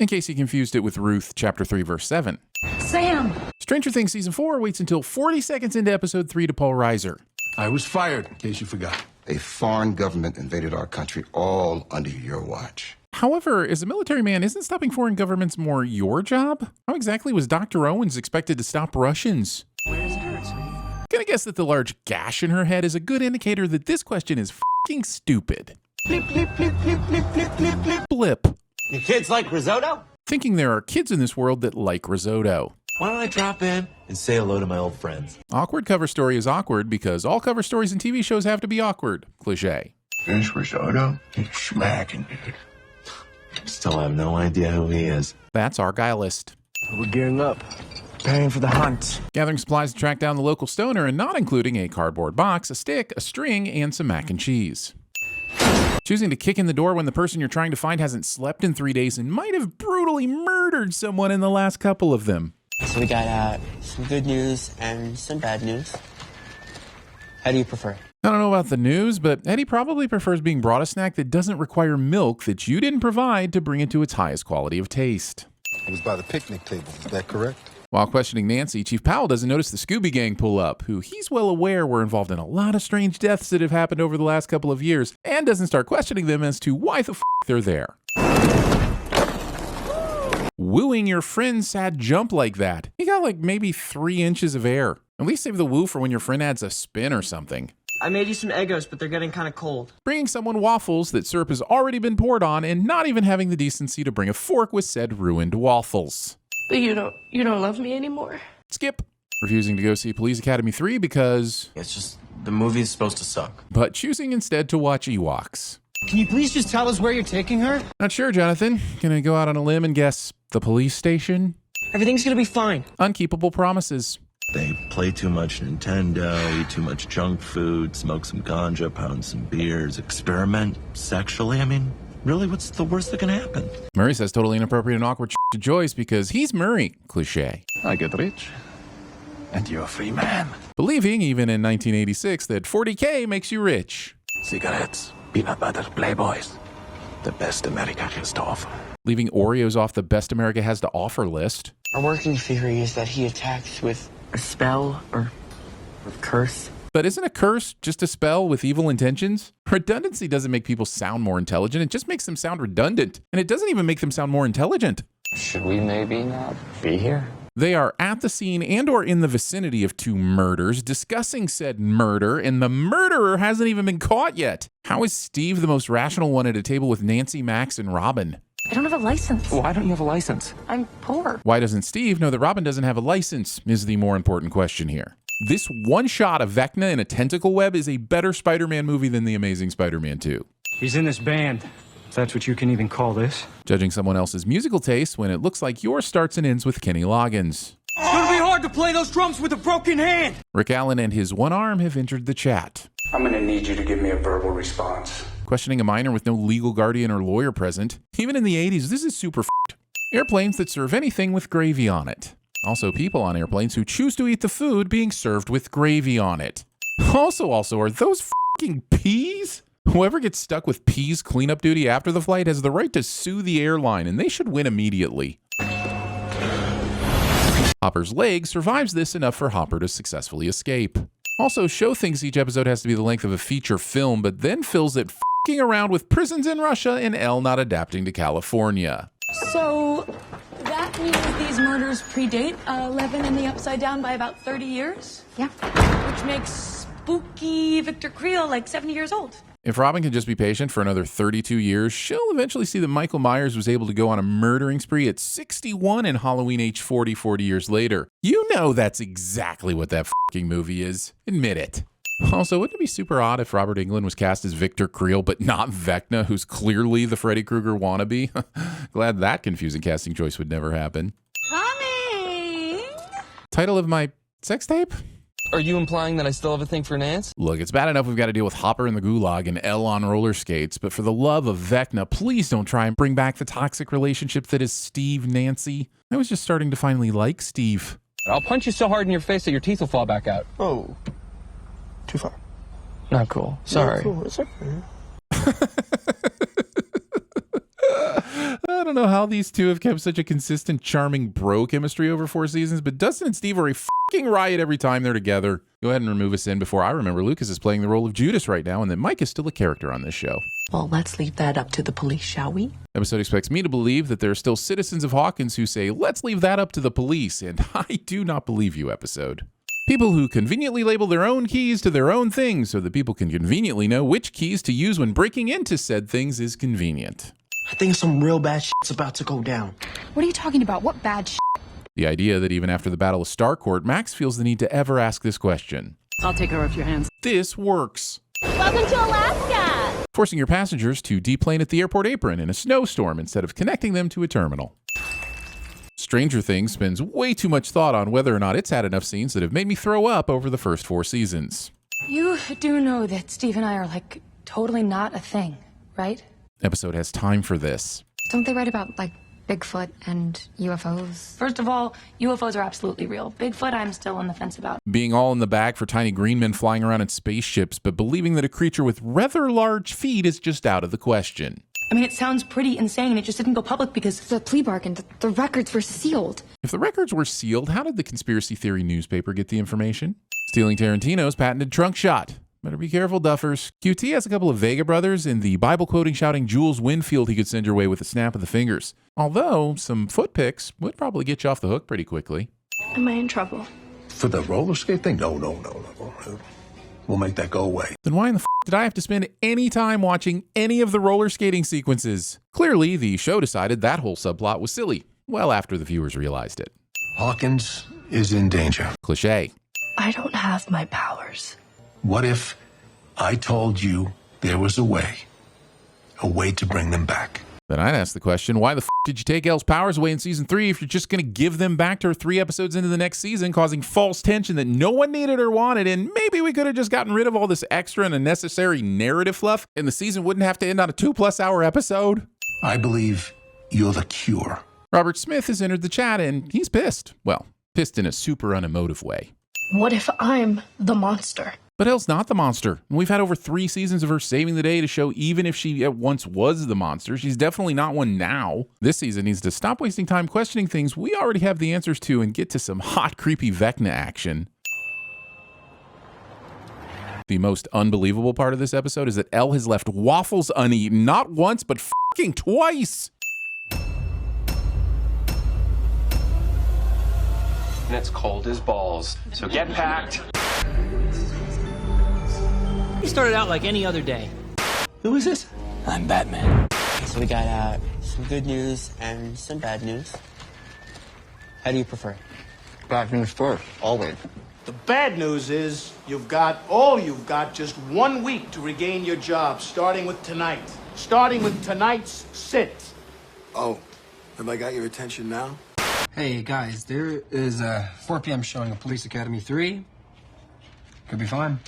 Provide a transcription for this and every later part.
in case you confused it with Ruth chapter 3 verse 7. Sam! Stranger Things season 4 waits until 40 seconds into episode 3 to Paul Reiser. I was fired, in case you forgot. A foreign government invaded our country all under your watch. However, as a military man, isn't stopping foreign governments more your job? How exactly was Dr. Owens expected to stop Russians? Where does it hurt, sweetie? Gonna guess that the large gash in her head is a good indicator that this question is f***ing stupid. Blip, blip, blip, blip, blip, blip, blip, blip. Blip. Your kids like risotto? Thinking there are kids in this world that like risotto. Why don't I drop in and say hello to my old friends? Awkward cover story is awkward because all cover stories in TV shows have to be awkward. Cliché. This risotto is smacking, dude. Still have no idea who he is. That's our guy list. We're gearing up, preparing for the hunt. Gathering supplies to track down the local stoner and not including a cardboard box, a stick, a string, and some mac and cheese. Choosing to kick in the door when the person you're trying to find hasn't slept in 3 days and might have brutally murdered someone in the last couple of them. So we got some good news and some bad news. How do you prefer? I don't know about the news, but Eddie probably prefers being brought a snack that doesn't require milk that you didn't provide to bring it to its highest quality of taste. It was by the picnic table, is that correct? While questioning Nancy, Chief Powell doesn't notice the Scooby gang pull up, who he's well aware were involved in a lot of strange deaths that have happened over the last couple of years, and doesn't start questioning them as to why the f*** they're there. Wooing your friend's sad jump like that. You got like maybe 3 inches of air. At least save the woo for when your friend adds a spin or something. I made you some Eggos, but they're getting kind of cold. Bringing someone waffles that syrup has already been poured on and not even having the decency to bring a fork with said ruined waffles. But you don't love me anymore? Skip. Refusing to go see Police Academy 3 because... It's just, the movie's supposed to suck. But choosing instead to watch Ewoks. Can you please just tell us where you're taking her? Not sure, Jonathan. Gonna go out on a limb and guess the police station? Everything's gonna be fine. Unkeepable promises. They play too much Nintendo, eat too much junk food, smoke some ganja, pound some beers, experiment sexually. I mean, really, what's the worst that can happen? Murray says totally inappropriate and awkward to Joyce because he's Murray. Cliché. I get rich, and you're a free man. Believing, even in 1986, that 40K makes you rich. Cigarettes, peanut butter, Playboys. The best America has to offer. Leaving Oreos off the best America has to offer list. Our working theory is that he attacks with a spell or curse. But isn't a curse just a spell with evil intentions? Redundancy doesn't make people sound more intelligent. It just makes them sound redundant. And it doesn't even make them sound more intelligent. Should we maybe not be here? They are at the scene and or in the vicinity of 2 murders, discussing said murder, and the murderer hasn't even been caught yet. How is Steve the most rational one at a table with Nancy, Max, and Robin? I don't have a license. Why don't you have a license? I'm poor. Why doesn't Steve know that Robin doesn't have a license is the more important question here. This one shot of Vecna in a tentacle web is a better Spider-Man movie than The Amazing Spider-Man 2. He's in this band, if that's what you can even call this. Judging someone else's musical taste when it looks like yours starts and ends with Kenny Loggins. It's gonna be hard to play those drums with a broken hand! Rick Allen and his one arm have entered the chat. I'm gonna need you to give me a verbal response. Questioning a minor with no legal guardian or lawyer present. Even in the 80s, this is super f***ed. Airplanes that serve anything with gravy on it. Also, people on airplanes who choose to eat the food being served with gravy on it. Also, are those f***ing peas? Whoever gets stuck with peas cleanup duty after the flight has the right to sue the airline, and they should win immediately. Hopper's leg survives this enough for Hopper to successfully escape. Also, show thinks each episode has to be the length of a feature film, but then fills it f***ing around with prisons in Russia and Elle not adapting to California. So that means these murders predate 11 and the Upside Down by about 30 years? Yeah. Which makes spooky Victor Creel like 70 years old. If Robin can just be patient for another 32 years, she'll eventually see that Michael Myers was able to go on a murdering spree at 61 in Halloween H40 40 years later. You know that's exactly what that f***ing movie is. Admit it. Also, wouldn't it be super odd if Robert Englund was cast as Victor Creel, but not Vecna, who's clearly the Freddy Krueger wannabe? Glad that confusing casting choice would never happen. Coming! Title of my sex tape? Are you implying that I still have a thing for Nance? Look, it's bad enough we've got to deal with Hopper in the gulag and Elle on roller skates, but for the love of Vecna, please don't try and bring back the toxic relationship that is Steve-Nancy. I was just starting to finally like Steve. I'll punch you so hard in your face that your teeth will fall back out. Oh, too far. Not cool. Sorry. Not cool. It's okay. I don't don't know how these two have kept such a consistent, charming bro chemistry over 4 seasons, but Dustin and Steve are a fucking riot every time they're together. Go ahead and remove us in before I remember Lucas is playing the role of Judas right now and that Mike is still a character on this show. Well, let's leave that up to the police, shall we? Episode expects me to believe that there are still citizens of Hawkins who say, let's leave that up to the police, and I do not believe you, episode. People who conveniently label their own keys to their own things so that people can conveniently know which keys to use when breaking into said things is convenient. I think some real bad shit's about to go down. What are you talking about? What bad shit? The idea that even after the Battle of Starcourt, Max feels the need to ever ask this question. I'll take her off your hands. This works. Welcome to Alaska! Forcing your passengers to deplane at the airport apron in a snowstorm instead of connecting them to a terminal. Stranger Things spends way too much thought on whether or not it's had enough scenes that have made me throw up over the first 4 seasons. You do know that Steve and I are, like, totally not a thing, right? Episode has time for this. Don't they write about, like, Bigfoot and UFOs? First of all, UFOs are absolutely real. Bigfoot, I'm still on the fence about. Being all in the bag for tiny green men flying around in spaceships, but believing that a creature with rather large feet is just out of the question. I mean, it sounds pretty insane. It just didn't go public because the plea bargain, the records were sealed. If the records were sealed, how did the Conspiracy Theory newspaper get the information? Stealing Tarantino's patented trunk shot. Better be careful, duffers. QT has a couple of Vega brothers and the Bible-quoting shouting Jules Winfield he could send your way with a snap of the fingers. Although, some foot pics would probably get you off the hook pretty quickly. Am I in trouble? For the roller skate thing? No. We'll make that go away. Then why in the did I have to spend any time watching any of the roller skating sequences? Clearly, the show decided that whole subplot was silly, well after the viewers realized it. Hawkins is in danger. Cliché. I don't have my powers. What if I told you there was a way to bring them back? Then I'd ask the question, why the did you take Elle's powers away in season 3 if you're just going to give them back to her 3 episodes into the next season, causing false tension that no one needed or wanted, and maybe we could have just gotten rid of all this extra and unnecessary narrative fluff, and the season wouldn't have to end on a 2+ hour episode? I believe you're the cure. Robert Smith has entered the chat, and he's pissed. Well, pissed in a super unemotive way. What if I'm the monster? But Elle's not the monster. We've had over 3 seasons of her saving the day to show even if she at once was the monster, she's definitely not one now. This season needs to stop wasting time questioning things we already have the answers to and get to some hot, creepy Vecna action. The most unbelievable part of this episode is that Elle has left waffles uneaten, not once, but fucking twice. And it's cold as balls, so get packed. He started out like any other day. Who is this? I'm Batman. So we got some good news and some bad news. How do you prefer? Bad news first, always. The bad news is you've got just 1 week to regain your job, starting with tonight. Starting with tonight's sit. Oh, have I got your attention now? Hey, guys, there is a 4 p.m. showing of Police Academy 3. Could be fun.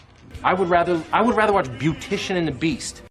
I would rather watch Beautician and the Beast.